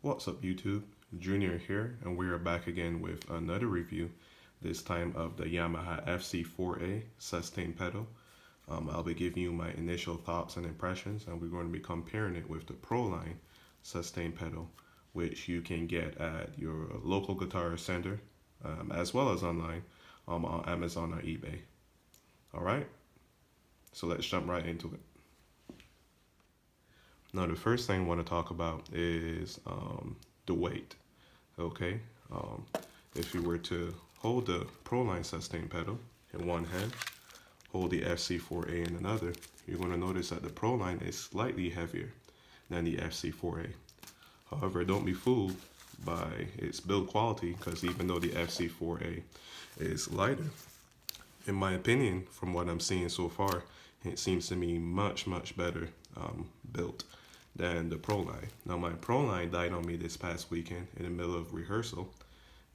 What's up YouTube? Junior here, and we are back again with another review, this time of the Yamaha FC4A sustain pedal. I'll be giving you my initial thoughts and impressions, and we're going to be comparing it with the Proline sustain pedal, which you can get at your local guitar center, as well as online on Amazon or eBay. Alright, so let's jump right into it. Now, the first thing I want to talk about is the weight. Okay, if you were to hold the Proline sustain pedal in one hand, hold the FC4A in another, you're going to notice that the Proline is slightly heavier than the FC4A. However, don't be fooled by its build quality, because even though the FC4A is lighter, in my opinion, from what I'm seeing so far, it seems to me much better built than the Proline. Now, my Proline died on me this past weekend in the middle of rehearsal.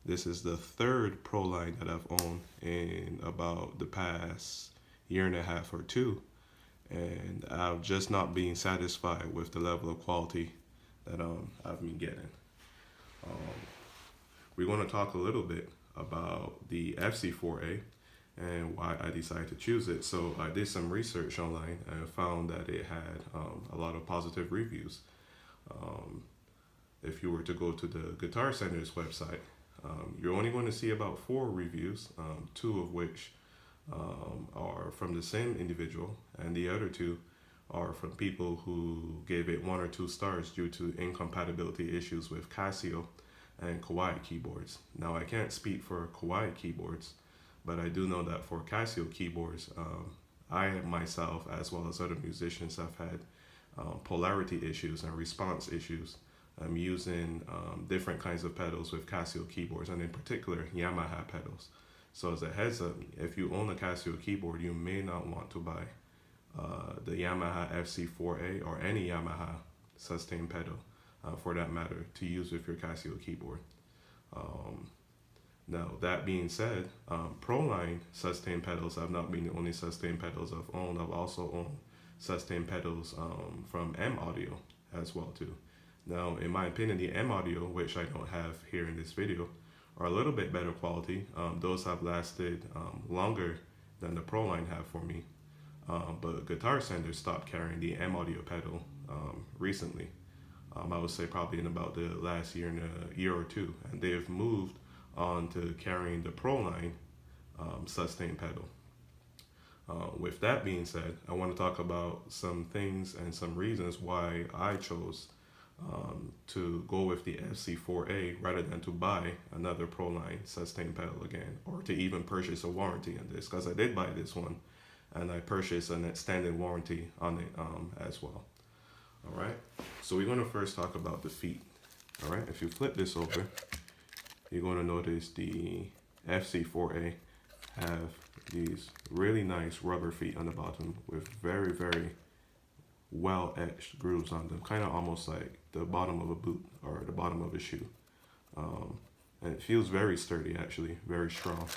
This is the third Proline that I've owned in about the past year and a half or two, and I've just not been satisfied with the level of quality that I've been getting. We're going to talk a little bit about the FC4A and why I decided to choose it. So I did some research online and found that it had a lot of positive reviews. If you were to go to the Guitar Center's website, you're only going to see about 4 reviews, 2 of which are from the same individual, and the other 2 are from people who gave it 1 or 2 stars due to incompatibility issues with Casio and Kawai keyboards. Now, I can't speak for Kawai keyboards, but I do know that for Casio keyboards, I myself, as well as other musicians, have had polarity issues and response issues using different kinds of pedals with Casio keyboards, and in particular Yamaha pedals. So as a heads up, if you own a Casio keyboard, you may not want to buy the Yamaha FC4A or any Yamaha sustain pedal for that matter to use with your Casio keyboard. Now, that being said, Proline sustain pedals have not been the only sustain pedals I've owned. I've also owned sustain pedals from M Audio as well too. Now, in my opinion, the M Audio, which I don't have here in this video, are a little bit better quality. Those have lasted longer than the Proline have for me. But Guitar Center stopped carrying the M Audio pedal recently. I would say probably in about the last year and a year or two, and they've moved on to carrying the Proline sustain pedal. With that being said, I want to talk about some things and some reasons why I chose to go with the FC4A rather than to buy another Proline sustain pedal again, or to even purchase a warranty on this, because I did buy this one and I purchased an extended warranty on it as well. All right, so we're going to first talk about the feet. All right, if you flip this over, you're going to notice the FC4A have these really nice rubber feet on the bottom with very well etched grooves on them, kind of almost like the bottom of a boot or the bottom of a shoe. And it feels very sturdy, actually, very strong.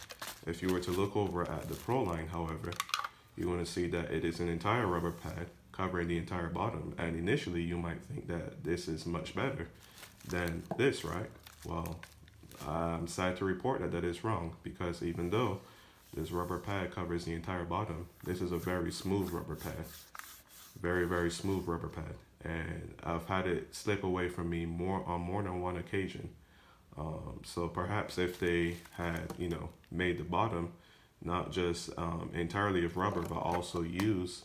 If you were to look over at the Proline, however, you're going to see that it is an entire rubber pad covering the entire bottom, and initially you might think that this is much better than this, right? Well, I'm sad to report that that is wrong, because even though this rubber pad covers the entire bottom, this is a very smooth rubber pad. Very smooth rubber pad. And I've had it slip away from me on more than one occasion. So perhaps if they had, made the bottom not just entirely of rubber, but also use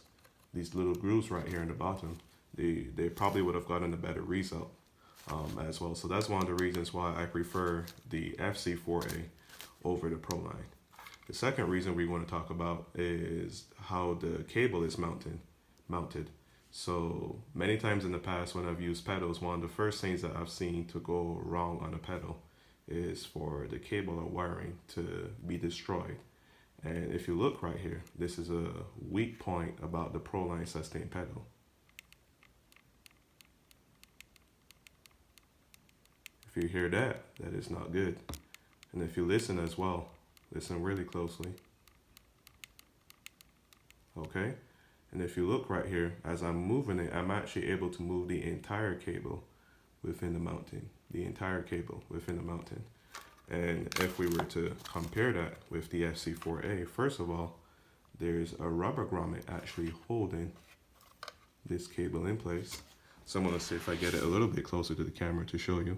these little grooves right here in the bottom, they probably would have gotten a better result. As well. So that's one of the reasons why I prefer the FC4A over the Proline. The second reason we want to talk about is how the cable is mounted. So many times in the past when I've used pedals, one of the first things that I've seen to go wrong on a pedal is for the cable or wiring to be destroyed. And if you look right here, this is a weak point about the Proline sustain pedal. If you hear that, that is not good. And if you listen as well, listen really closely. Okay? And if you look right here, as I'm moving it, I'm actually able to move the entire cable within the mounting, the entire cable within the mounting. And if we were to compare that with the FC4A, first of all, there's a rubber grommet actually holding this cable in place. So I'm gonna see if I get it a little bit closer to the camera to show you.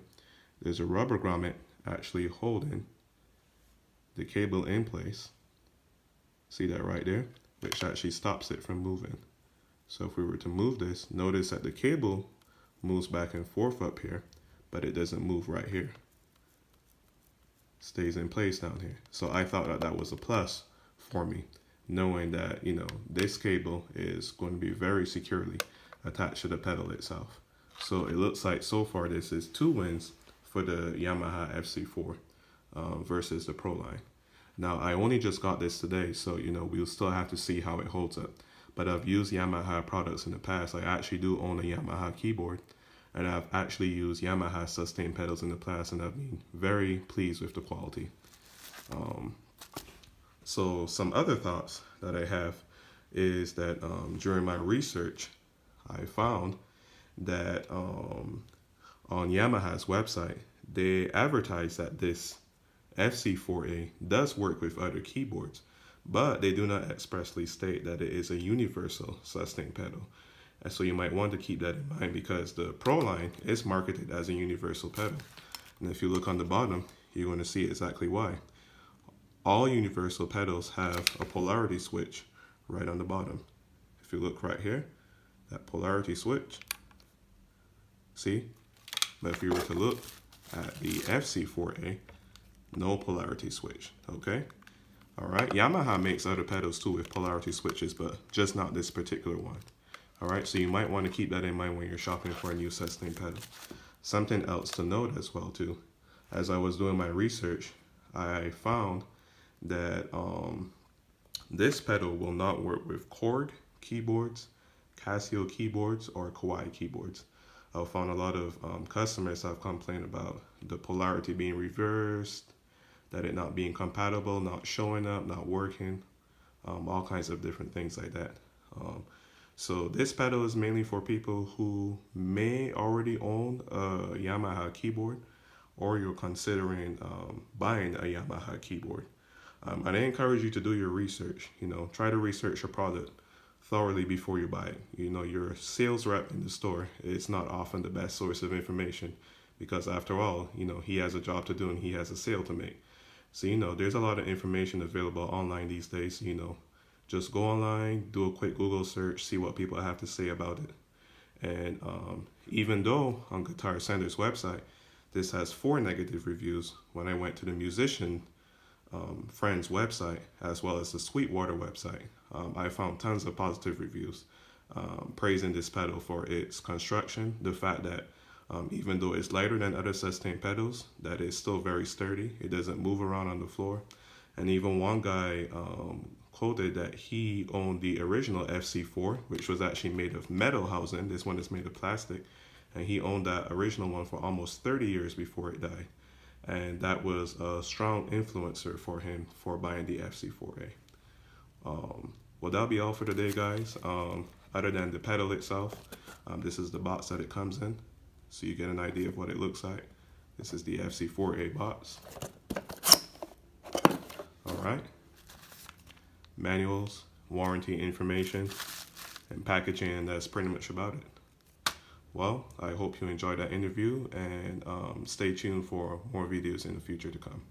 There's a rubber grommet actually holding the cable in place. See that right there? Which actually stops it from moving. So if we were to move this, notice that the cable moves back and forth up here, but it doesn't move right here. Stays in place down here. So I thought that that was a plus for me, knowing that, you know, this cable is going to be very securely attached to the pedal itself. So it looks like so far this is 2 wins for the Yamaha FC4 versus the Proline. Now I only just got this today, so you know we'll still have to see how it holds up. But I've used Yamaha products in the past. I actually do own a Yamaha keyboard, and I've actually used Yamaha sustain pedals in the past, and I've been very pleased with the quality. So some other thoughts that I have is that during my research, I found that on Yamaha's website, they advertise that this FC4A does work with other keyboards, but they do not expressly state that it is a universal sustain pedal. And so you might want to keep that in mind, because the Proline is marketed as a universal pedal. And if you look on the bottom, you're going to see exactly why. All universal pedals have a polarity switch right on the bottom. If you look right here, that polarity switch, see? But if you were to look at the FC4A, no polarity switch, okay? All right, Yamaha makes other pedals too with polarity switches, but just not this particular one. All right, so you might want to keep that in mind when you're shopping for a new sustain pedal. Something else to note as well too, as I was doing my research, I found that this pedal will not work with Korg keyboards, Casio keyboards, or Kawai keyboards. I found a lot of customers have complained about the polarity being reversed, that it not being compatible, not showing up, not working, all kinds of different things like that. So this pedal is mainly for people who may already own a Yamaha keyboard, or you're considering buying a Yamaha keyboard. I encourage you to do your research. You know, try to research your product thoroughly before you buy it. You know, your sales rep in the store is not often the best source of information, because after all, you know, he has a job to do and he has a sale to make. So, you know, there's a lot of information available online these days. You know, just go online, do a quick Google search, see what people have to say about it. And even though on Guitar Center's website, this has 4 negative reviews, when I went to the musician friend's website, as well as the Sweetwater website, I found tons of positive reviews praising this pedal for its construction, the fact that even though it's lighter than other sustain pedals, that it's still very sturdy. It doesn't move around on the floor. And even one guy quoted that he owned the original FC4, which was actually made of metal housing. This one is made of plastic. And he owned that original one for almost 30 years before it died. And that was a strong influencer for him for buying the FC4A. Well, that'll be all for today, guys. Other than the pedal itself, this is the box that it comes in, so you get an idea of what it looks like. This is the FC4A box. All right. Manuals, warranty information, and packaging, and that's pretty much about it. Well, I hope you enjoyed that interview, and stay tuned for more videos in the future to come.